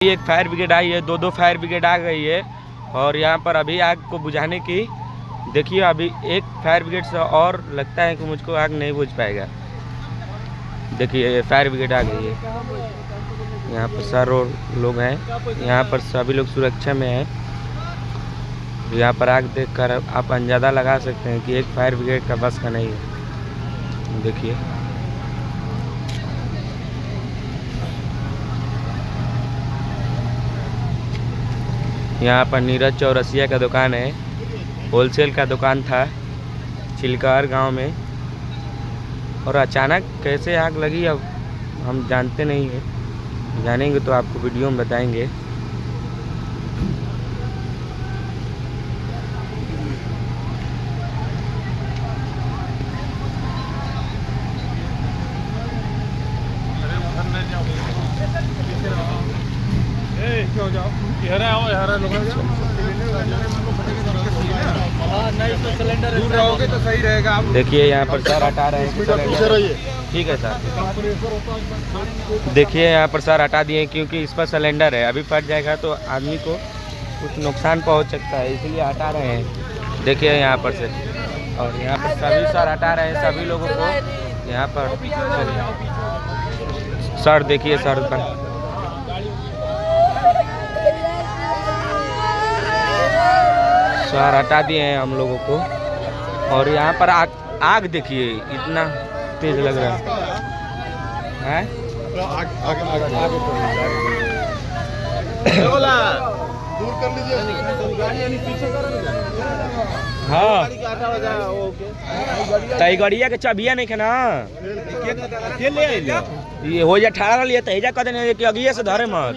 एक fire brigade आई है, दो फायर ब्रिगेड आ गई है और यहाँ पर अभी आग को बुझाने की देखिए, अभी एक फायर ब्रिगेड से और लगता है कि मुझको आग नहीं बुझ पाएगा। देखिए फायर ब्रिगेड आ गई है। यहाँ पर सारे लोग हैं, यहाँ पर सभी लोग सुरक्षा में हैं। यहाँ पर आग देखकर आप अंदाज़ा लगा सकते हैं कि एक फायर ब्रिगेड का बस का नहीं है। देखिए यहाँ पर नीरज चौरसिया का दुकान है, होलसेल का दुकान था चिलकार गांव में, और अचानक कैसे आग लगी अब हम जानते नहीं हैं, जानेंगे तो आपको वीडियो में बताएंगे। दूर रहोगे तो सही रहेगा। देखिए यहाँ पर सर हटा रहे हैं, ठीक है सर। देखिए यहाँ पर सर हटा दिए क्योंकि इस पर सिलेंडर है, अभी फट जाएगा तो आदमी को कुछ नुकसान पहुँच सकता है, इसलिए हटा रहे हैं। देखिए यहाँ पर से, और यहाँ पर सभी सर हटा रहे हैं सभी लोगों को। यहाँ पर सर देखिए सर पर सर हटा दिए हैं हम लोगों को। और यहाँ पर आग देखिए इतना तेज लग रहा है। दूर कर लीजिए। हाँ तई गड़िया के चाबिया नहीं ना ये हो जा 18 लिए तेजा कदन कि अगिए से धरे मत।